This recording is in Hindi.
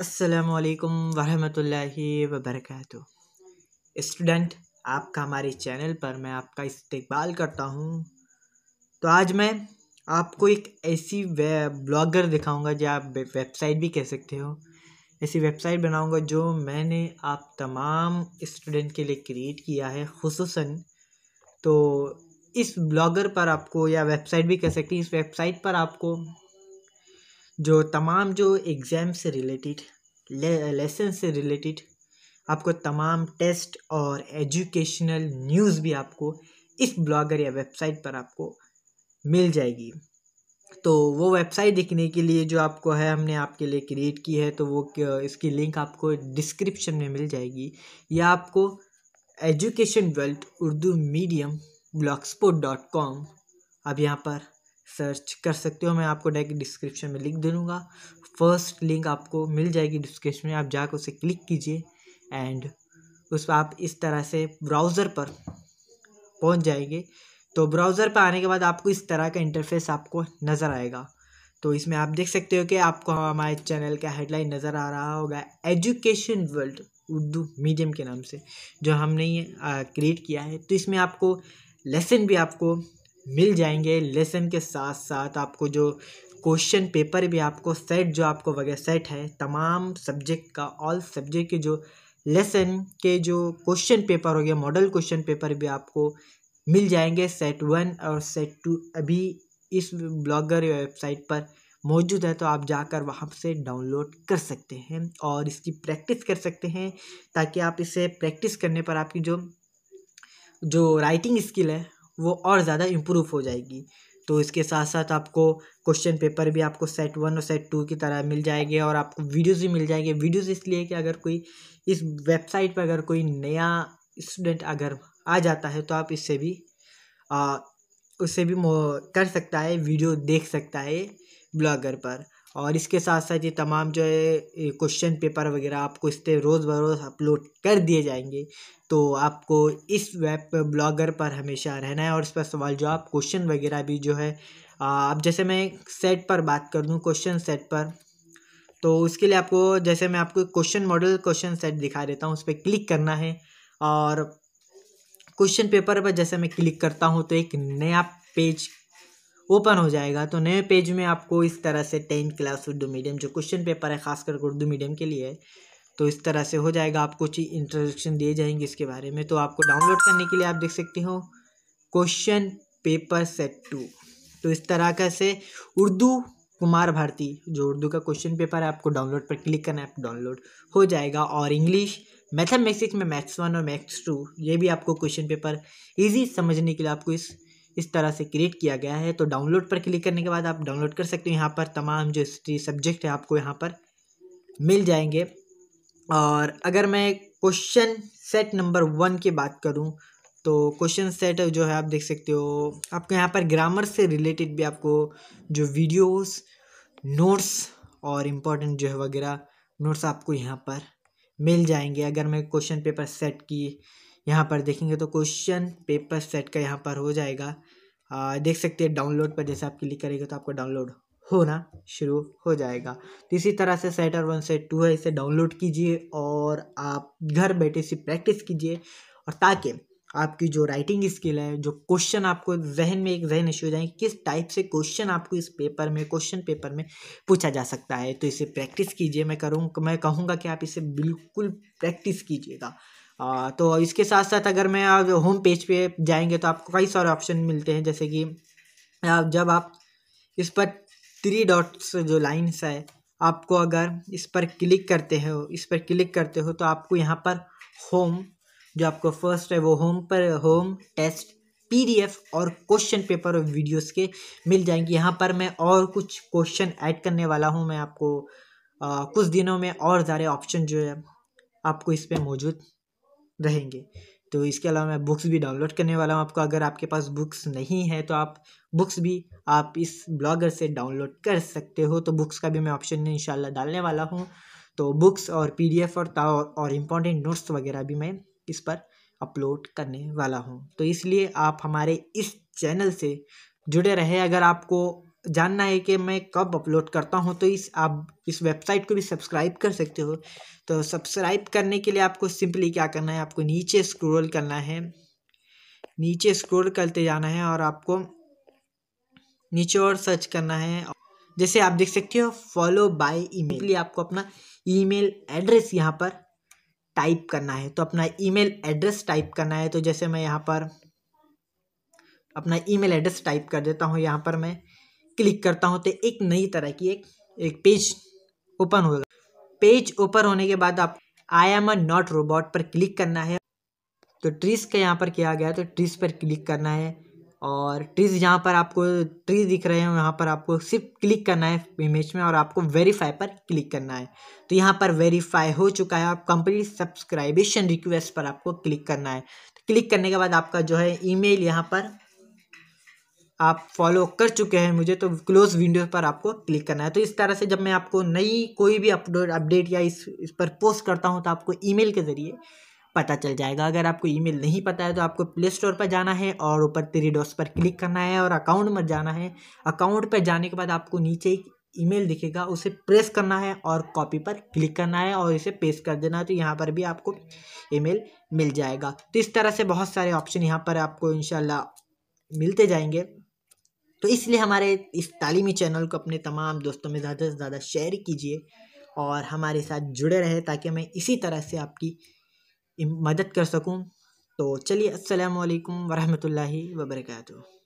अस्सलामुअलैकुम वरहमतुल्लाहि वबरकातुह। स्टूडेंट, आपका हमारे चैनल पर मैं आपका इस्तकबाल करता हूँ। तो आज मैं आपको एक ऐसी ब्लॉगर दिखाऊंगा जो आप वेबसाइट भी कह सकते हो। ऐसी वेबसाइट बनाऊंगा जो मैंने आप तमाम स्टूडेंट के लिए क्रिएट किया है खुसूसन। तो इस ब्लॉगर पर आपको, या वेबसाइट भी कह सकते हैं, इस वेबसाइट पर आपको जो तमाम जो एग्ज़ाम से रिलेटेड, लेसन से रिलेटेड, आपको तमाम टेस्ट और एजुकेशनल न्यूज़ भी आपको इस ब्लॉगर या वेबसाइट पर आपको मिल जाएगी। तो वो वेबसाइट देखने के लिए जो आपको है, हमने आपके लिए क्रिएट की है, तो वो इसकी लिंक आपको डिस्क्रिप्शन में मिल जाएगी, या आपको education world Urdu medium blogspot.com आप यहाँ पर सर्च कर सकते हो। मैं आपको डायरेक्ट डिस्क्रिप्शन में लिख दे दूँगा। फर्स्ट लिंक आपको मिल जाएगी डिस्क्रिप्शन में, आप जाकर उसे क्लिक कीजिए एंड उस पर आप इस तरह से ब्राउज़र पर पहुँच जाएंगे। तो ब्राउज़र पर आने के बाद आपको इस तरह का इंटरफेस आपको नज़र आएगा। तो इसमें आप देख सकते हो कि आपको हमारे चैनल का हेडलाइन नज़र आ रहा होगा, एजुकेशन वर्ल्ड उर्दू मीडियम के नाम से जो हमने ये क्रिएट किया है। तो इसमें आपको लेसन भी आपको मिल जाएंगे। लेसन के साथ साथ आपको जो क्वेश्चन पेपर भी आपको सेट, जो आपको वगैरह सेट है तमाम सब्जेक्ट का, ऑल सब्जेक्ट के जो लेसन के जो क्वेश्चन पेपर हो गया, मॉडल क्वेश्चन पेपर भी आपको मिल जाएंगे। सेट 1 और सेट 2 अभी इस ब्लॉगर वेबसाइट पर मौजूद है, तो आप जाकर वहाँ से डाउनलोड कर सकते हैं और इसकी प्रैक्टिस कर सकते हैं, ताकि आप इसे प्रैक्टिस करने पर आपकी जो राइटिंग स्किल है वो और ज़्यादा इम्प्रूव हो जाएगी। तो इसके साथ साथ आपको क्वेश्चन पेपर भी आपको सेट 1 और सेट 2 की तरह मिल जाएंगे, और आपको वीडियोज़ भी मिल जाएंगे। वीडियोज़ इसलिए कि अगर कोई इस वेबसाइट पर अगर कोई नया स्टूडेंट अगर आ जाता है तो आप इससे भी उससे भी कर सकता है, वीडियो देख सकता है ब्लॉगर पर। और इसके साथ साथ ये तमाम जो है क्वेश्चन पेपर वगैरह आपको इस पर रोज़ बरोज़ अपलोड कर दिए जाएंगे। तो आपको इस वेब ब्लॉगर पर हमेशा रहना है और इस पर सवाल जवाब क्वेश्चन वगैरह भी जो है, अब जैसे मैं सेट पर बात कर दूँ, क्वेश्चन सेट पर, तो उसके लिए आपको, जैसे मैं आपको क्वेश्चन मॉडल क्वेश्चन सेट दिखा देता हूँ, उस पर क्लिक करना है। और क्वेश्चन पेपर पर जैसे मैं क्लिक करता हूँ तो एक नया पेज ओपन हो जाएगा। तो नए पेज में आपको इस तरह से 10th क्लास उर्दू मीडियम जो क्वेश्चन पेपर है, खासकर उर्दू मीडियम के लिए है, तो इस तरह से हो जाएगा। आपको कुछ इंट्रोडक्शन दिए जाएंगे इसके बारे में। तो आपको डाउनलोड करने के लिए आप देख सकते हो क्वेश्चन पेपर सेट 2। तो इस तरह का से उर्दू कुमार भारती जो उर्दू का क्वेश्चन पेपर है, आपको डाउनलोड पर क्लिक करना है, आपको डाउनलोड हो जाएगा। और इंग्लिश मैथमेटिक्स में मैथ्स 1 और मैथ्स 2, ये भी आपको क्वेश्चन पेपर ईजी समझने के लिए आपको इस तरह से क्रिएट किया गया है। तो डाउनलोड पर क्लिक करने के बाद आप डाउनलोड कर सकते हो। यहाँ पर तमाम जो सब्जेक्ट है आपको यहाँ पर मिल जाएंगे। और अगर मैं क्वेश्चन सेट नंबर 1 की बात करूँ, तो क्वेश्चन सेट जो है आप देख सकते हो, आपको यहाँ पर ग्रामर से रिलेटेड भी आपको जो वीडियोस, नोट्स और इम्पोर्टेंट जो है वगैरह नोट्स आपको यहाँ पर मिल जाएंगे। अगर मैं क्वेश्चन पेपर सेट की यहाँ पर देखेंगे तो क्वेश्चन पेपर सेट का यहाँ पर हो जाएगा, देख सकते हैं डाउनलोड पर जैसे आप क्लिक करेंगे तो आपको डाउनलोड होना शुरू हो जाएगा। तो इसी तरह से सेट 1 सेट 2 है, इसे डाउनलोड कीजिए और आप घर बैठे इसी प्रैक्टिस कीजिए, और ताकि आपकी जो राइटिंग स्किल है, जो क्वेश्चन आपको जहन में एक जहन इशू हो जाएंगे, किस टाइप से क्वेश्चन आपको इस पेपर में, क्वेश्चन पेपर में पूछा जा सकता है, तो इसे प्रैक्टिस कीजिए। मैं कहूँगा कि आप इसे बिल्कुल प्रैक्टिस कीजिएगा। तो इसके साथ साथ अगर मैं होम पेज पे जाएंगे तो आपको कई सारे ऑप्शन मिलते हैं, जैसे कि जब आप इस पर 3 डॉट्स जो लाइन्स है, आपको अगर इस पर क्लिक करते हो तो आपको यहाँ पर होम, जो आपको फर्स्ट है वो होम पर होम टेस्ट PDF और क्वेश्चन पेपर और वीडियोस के मिल जाएंगे। यहाँ पर मैं और कुछ क्वेश्चन ऐड करने वाला हूँ। मैं आपको कुछ दिनों में और सारे ऑप्शन जो है आपको इस पर मौजूद रहेंगे। तो इसके अलावा मैं बुक्स भी डाउनलोड करने वाला हूँ आपको। अगर आपके पास बुक्स नहीं है तो आप बुक्स भी आप इस ब्लॉगर से डाउनलोड कर सकते हो। तो बुक्स का भी मैं ऑप्शन इंशाल्लाह डालने वाला हूँ। तो बुक्स और PDF और इम्पोर्टेंट नोट्स वगैरह भी मैं इस पर अपलोड करने वाला हूँ। तो इसलिए आप हमारे इस चैनल से जुड़े रहे। अगर आपको जानना है कि मैं कब अपलोड करता हूँ तो आप इस वेबसाइट को भी सब्सक्राइब कर सकते हो। तो सब्सक्राइब करने के लिए आपको सिंपली क्या करना है, आपको नीचे स्क्रॉल करना है, नीचे स्क्रॉल करते जाना है और आपको नीचे और सर्च करना है। जैसे आप देख सकते हो फॉलो बाय ईमेल, आपको अपना ईमेल एड्रेस यहाँ पर टाइप करना है। तो अपना ईमेल एड्रेस टाइप करना है। तो जैसे मैं यहाँ पर अपना ईमेल एड्रेस टाइप कर देता हूँ, यहाँ पर मैं क्लिक करता हूँ तो एक नई तरह की एक पेज ओपन होगा। पेज ओपन होने के बाद आप I am a not robot पर क्लिक करना है। तो ट्रीज का यहाँ पर किया गया, तो ट्रीज पर क्लिक करना है और ट्रीज जहाँ पर आपको ट्रीज दिख रहे हैं वहाँ पर आपको सिर्फ क्लिक करना है इमेज में और आपको वेरीफाई पर क्लिक करना है। तो यहाँ पर वेरीफाई हो चुका है। आप कंप्लीट सब्सक्राइबेशन रिक्वेस्ट पर आपको क्लिक करना है। तो क्लिक करने के बाद आपका जो है ईमेल यहाँ पर आप फॉलो कर चुके हैं मुझे, तो क्लोज विंडो पर आपको क्लिक करना है। तो इस तरह से जब मैं आपको नई कोई भी अपडेट या इस पर पोस्ट करता हूँ तो आपको ईमेल के ज़रिए पता चल जाएगा। अगर आपको ईमेल नहीं पता है तो आपको प्ले स्टोर पर जाना है और ऊपर 3 डॉट्स पर क्लिक करना है और अकाउंट में जाना है। अकाउंट पर जाने के बाद आपको नीचे एक ईमेल दिखेगा, उसे प्रेस करना है और कॉपी पर क्लिक करना है और इसे पेस्ट कर देना है। तो यहाँ पर भी आपको ईमेल मिल जाएगा। तो इस तरह से बहुत सारे ऑप्शन यहाँ पर आपको इंशाल्लाह मिलते जाएंगे। तो इसलिए हमारे इस तालीमी चैनल को अपने तमाम दोस्तों में ज़्यादा से ज़्यादा शेयर कीजिए और हमारे साथ जुड़े रहे ताकि मैं इसी तरह से आपकी मदद कर सकूं। तो चलिए, अस्सलामु अलैकुम वरहमतुल्लाहि वबरकातुहू।